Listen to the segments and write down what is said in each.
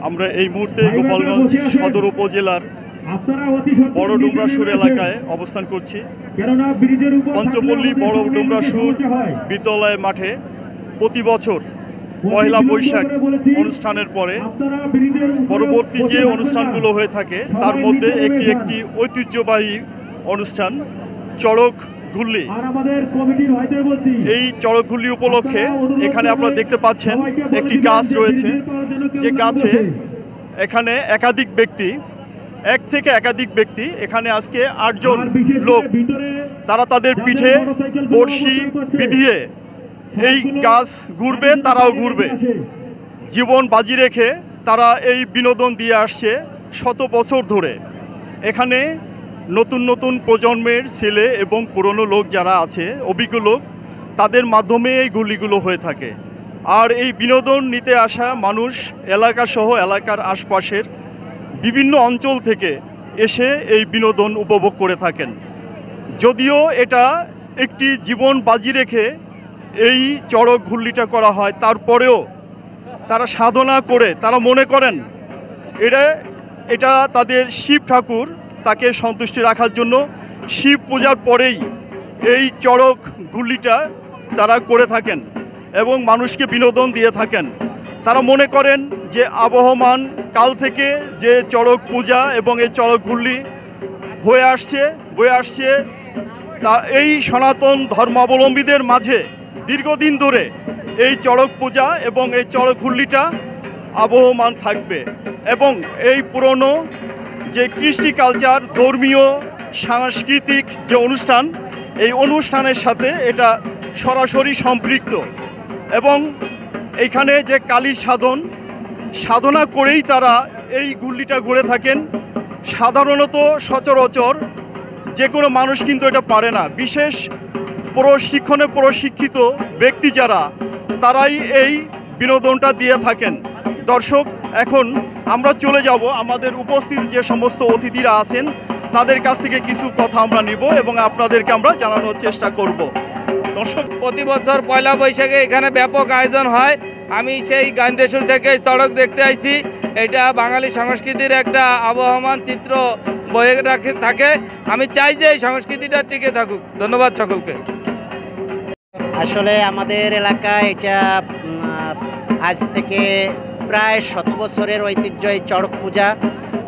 আমরা এই মুহূর্তে গোপালগঞ্জ সদর উপজেলার বড় ডুমরাসুর এলাকায় অবস্থান করছি। পঞ্চপল্লী বড় ডুমরাসুর বিদ্যালয় মাঠে প্রতি বছর পয়লা বৈশাখ অনুষ্ঠানের পরে পরবর্তী যে অনুষ্ঠানগুলো হয়ে থাকে তার মধ্যে একটি ঐতিহ্যবাহী অনুষ্ঠান চড়ক ঘুল্লি। এই চড়ক ঘুল্লি উপলক্ষে এখানে আপনারা দেখতে পাচ্ছেন একটি গাছ রয়েছে, যে গাছে এখানে এক থেকে একাধিক ব্যক্তি এখানে আজকে 8 জন লোক তারা তাদের পিঠে বড়শি বিধিয়ে এই গাছ ঘুরবে, তারাও ঘুরবে। জীবন বাজি রেখে তারা এই বিনোদন দিয়ে আসছে শত বছর ধরে। এখানে নতুন নতুন প্রজন্মের ছেলে এবং পুরনো লোক যারা আছে, অভিজ্ঞ লোক, তাদের মাধ্যমে এই ঘুরলিগুলো হয়ে থাকে। আর এই বিনোদন নিতে আসা মানুষ এলাকাসহ এলাকার আশপাশের বিভিন্ন অঞ্চল থেকে এসে এই বিনোদন উপভোগ করে থাকেন। যদিও এটা একটি জীবন বাজি রেখে এই চড়ক ঘুল্লিটা করা হয়, তারপরেও তারা সাধনা করে তারা মনে করেন এটা তাদের শিব ঠাকুর তাকে সন্তুষ্টি রাখার জন্য শিব পূজার পরেই এই চড়ক ঘুল্লিটা তারা করে থাকেন এবং মানুষকে বিনোদন দিয়ে থাকেন। তারা মনে করেন যে আবহমান কাল থেকে যে চড়ক পূজা এবং এই চড়ক ঘুল্লি বয়ে আসছে তা এই সনাতন ধর্মাবলম্বীদের মাঝে দীর্ঘদিন ধরে এই চড়ক পূজা এবং এই চড়ক ঘুল্লিটা আবহমান থাকবে এবং এই পুরনো যে কৃষ্টি কালচার, ধর্মীয় সাংস্কৃতিক যে অনুষ্ঠান, এই অনুষ্ঠানের সাথে এটা সরাসরি সম্পৃক্ত। এবং এইখানে যে কালী সাধনা করেই তারা এই ঘুল্লিটা ঘুরে থাকেন। সাধারণত সচরাচর যে কোনো মানুষ কিন্তু এটা পারে না, বিশেষ প্রশিক্ষিত ব্যক্তি যারা, তারাই এই বিনোদনটা দিয়ে থাকেন। দর্শক, এখন আমরা চলে যাব আমাদের উপস্থিত যে সমস্ত অতিথিরা আছেন তাদের কাছ থেকে কিছু কথা আমরা নিব এবং আপনাদেরকে আমরা জানানোর চেষ্টা করব। দর্শক, প্রতি বছর পয়লা বৈশাখে এখানে ব্যাপক আয়োজন হয়। আমি সেই গান্দেশ্বর থেকে চড়ক দেখতে আইছি। এটা বাঙালি সংস্কৃতির একটা আবহমান চিত্র বয়ে থাকে। আমি চাই যে এই সংস্কৃতিটা টিকে থাকুক। ধন্যবাদ সকলকে। আসলে আমাদের এলাকায় এটা আজ থেকে প্রায় 100 বছরের ঐতিহ্য এই চড়ক পূজা।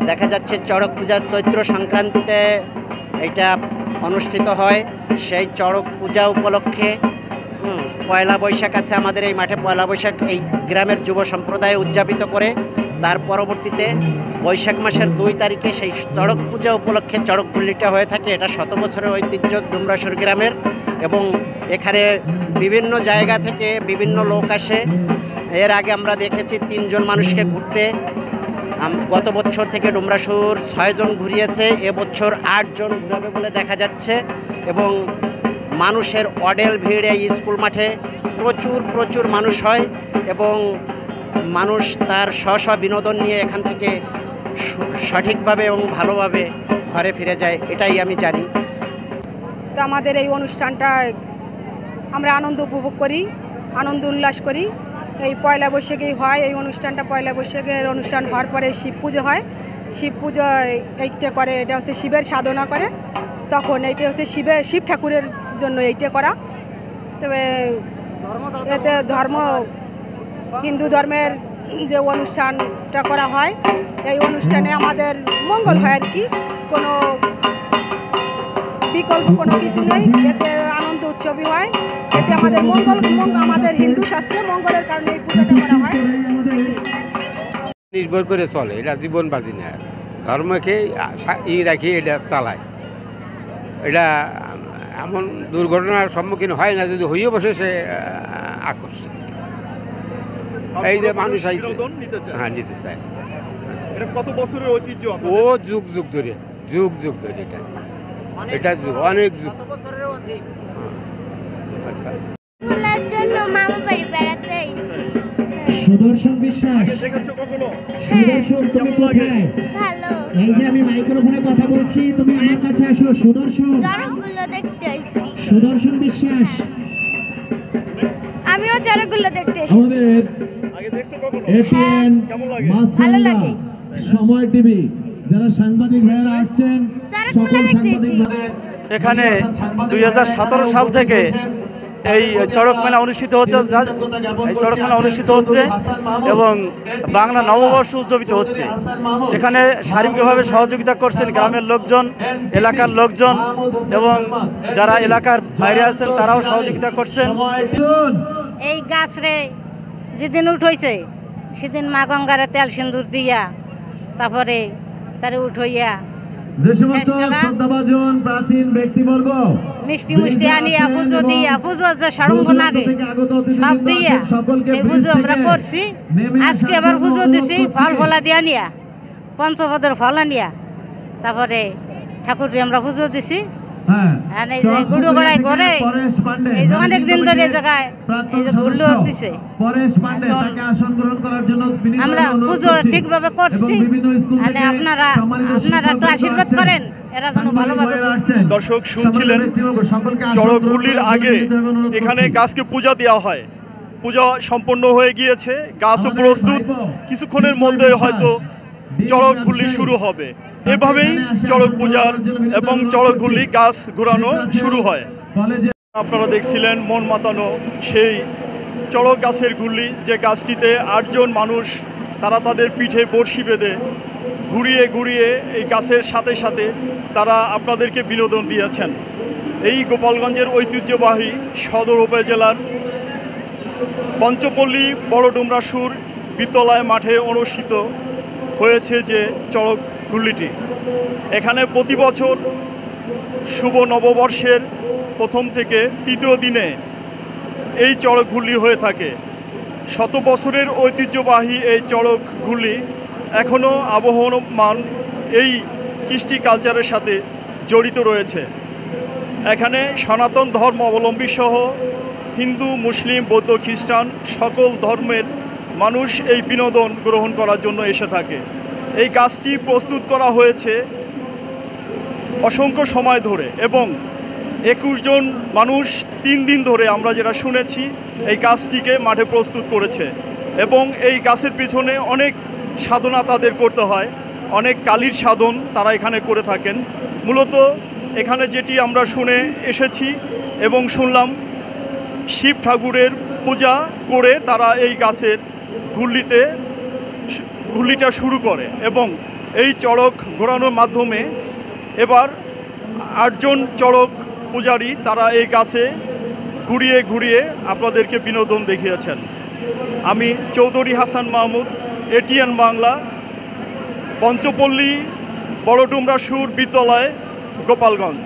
দেখা যাচ্ছে চড়ক পূজা চৈত্র সংক্রান্তিতে এটা অনুষ্ঠিত হয়। সেই চড়ক পূজা উপলক্ষে পয়লা বৈশাখ আছে আমাদের এই মাঠে। পয়লা বৈশাখ এই গ্রামের যুব সম্প্রদায় উদযাপিত করে। তার পরবর্তীতে বৈশাখ মাসের 2 তারিখে সেই চড়ক পূজা উপলক্ষে চড়ক ঘুল্লিটা হয়ে থাকে। এটা 100 বছরের ঐতিহ্য ডুমরাসুর গ্রামের এবং এখানে বিভিন্ন জায়গা থেকে বিভিন্ন লোক আসে। এর আগে আমরা দেখেছি 3 জন মানুষকে ঘুরতে। গত বছর থেকে ডুমরাসুর 6 জন ঘুরিয়েছে, এবছর 8 জন ঘুরাবে বলে দেখা যাচ্ছে। এবং মানুষের অডেল ভিড় এই স্কুল মাঠে প্রচুর মানুষ হয় এবং মানুষ তার স্ব বিনোদন নিয়ে এখান থেকে সঠিকভাবে এবং ভালোভাবে ঘরে ফিরে যায়, এটাই আমি জানি। তো আমাদের এই অনুষ্ঠানটা আমরা আনন্দ উপভোগ করি, আনন্দ উল্লাস করি। এই পয়লা বৈশাখেই হয় এই অনুষ্ঠানটা। পয়লা বৈশাখের অনুষ্ঠান হওয়ার পরে শিব পুজো হয়। শিব পুজো এইটা করে, এটা হচ্ছে শিবের সাধনা করে, তখন এইটা হচ্ছে শিব ঠাকুরের জন্য এইটা করা। তবে এতে হিন্দু ধর্মের যে অনুষ্ঠানটা করা হয়, এই অনুষ্ঠানে আমাদের মঙ্গল হয় আর কি, কোনো বিকল্প কোনো কিছু নেই। এতে আনন্দ উৎসবই হয়, এতে আমাদের আমাদের হিন্দু শাস্ত্রে মঙ্গলের কারণে এই পূজাটা করা হয়। নির্ভর করে চলে, এটা জীবন বাজি না, ধর্মকে রাখি এটা চালায়। এটা এমন দুর্ঘটনার সম্মুখীন হয় না, যদি হইয়ে বসে সে আকর্ষণ। এই যে মানুষ আইছে, হ্যাঁ নিতে চায়। কত বছরের ঐতিহ্য? ও যুগ ধরে এটা যুগ, অনেক যুগ। আচ্ছা, সুদর্শন বিশ্বাস, সুদর্শন তুমি কোথায়? ভালো। এই যে আমি মাইক্রোফোনে কথা বলছি, তুমি আমার কাছে আসো। সুদর্শন, চড়কগুলো দেখতে আইছি। সুদর্শন বিশ্বাস, আমিও চড়কগুলো দেখতে এসেছি। আমাদের এটিএন মাসাল্লাহ সময় টিভি যারা সাংবাদিক ভাইয়েরা আসছেন সকল সাংবাদিক ভাইদের এখানে 2017 সাল থেকে এই চড়ক মেলা অনুষ্ঠিত হচ্ছে এবং বাংলা নববর্ষ উদযাপিত হচ্ছে। এখানে শারীরিকভাবে সহযোগিতা করছেন গ্রামের লোকজন, এলাকার লোকজন এবং যারা এলাকার বাইরে আছেন তারাও সহযোগিতা করছেন। এই গাছ রে যেদিন উঠইছে সেদিন মা গঙ্গারে তেল সিন্দুর দিয়া তারপরে তারে উঠইয়া যে সমস্ত শ্রদ্ধাভাজন প্রাচীন ব্যক্তিবর্গ মিষ্টি আনিয়া পুজো দিয়া পুজো যে সড়ঙ্গ নাগে সব দিয়া সেই পুজো আমরা করছি। আজকে আবার পুজো দিছি ফল ফলা দিয়া নিয়া পঞ্চপদের ফল আনিয়া তারপরে ঠাকুরকে আমরা পুজো দিছি। আমরা পুজো ঠিকভাবে করছি, আপনারা একটু আশীর্বাদ করেন এরা যেন ভালোভাবে। দর্শক শুনছিলেন চড়কগুলির আগে এখানে গাছকে পূজা দেওয়া হয়। পূজা সম্পন্ন হয়ে গিয়েছে, গাছও প্রস্তুত, কিছুক্ষণের মধ্যে হয়তো চড়কগুলি শুরু হবে। এভাবেই চড়ক পূজার এবং চড়কগুলি গাছ ঘোরানো শুরু হয়। আপনারা দেখছিলেন মন মাতানো সেই চড়ক গাছের গুলি, যে গাছটিতে 8 জন মানুষ তারা তাদের পিঠে বড়শি বেঁধে ঘুরিয়ে ঘুরিয়ে এই গাছের সাথে সাথে তারা আপনাদেরকে বিনোদন দিয়েছেন। এই গোপালগঞ্জের ঐতিহ্যবাহী সদর উপজেলার পঞ্চপল্লী বড় ডুমরাসুর বিদ্যালয় মাঠে অনুষ্ঠিত হয়েছে যে চড়ক ঘুল্লিটি। এখানে প্রতি বছর শুভ নববর্ষের প্রথম থেকে 3য় দিনে এই চড়ক ঘুল্লি হয়ে থাকে। শত বছরের ঐতিহ্যবাহী এই চড়ক ঘুল্লি এখনও আবহমান এই কৃষ্টি কালচারের সাথে জড়িত রয়েছে। এখানে সনাতন ধর্ম অবলম্বী সহ হিন্দু, মুসলিম, বৌদ্ধ, খ্রিস্টান সকল ধর্মের মানুষ এই বিনোদন গ্রহণ করার জন্য এসে থাকে। এই কাজটি প্রস্তুত করা হয়েছে অসংখ্য সময় ধরে এবং 21 জন মানুষ 3 দিন ধরে আমরা যেটা শুনেছি এই কাজটিকে মাঠে প্রস্তুত করেছে এবং এই গাছের পিছনে অনেক সাধনা তাদের করতে হয়, অনেক কালির সাধন তারা এখানে করে থাকেন। মূলত এখানে যেটি আমরা শুনে এসেছি এবং শুনলাম, শিব ঠাকুরের পূজা করে তারা এই গাছের ঘুল্লিটা শুরু করে এবং এই চড়ক ঘোরানোর মাধ্যমে এবার 8 জন চড়ক পূজারী তারা এই গাছে ঘুরিয়ে ঘুরিয়ে আপনাদেরকে বিনোদন দেখিয়েছেন। আমি চৌধুরী হাসান মাহমুদ, এটিএন বাংলা, পঞ্চপল্লী বড় ডুমরাসুর বিদ্যালয়, গোপালগঞ্জ।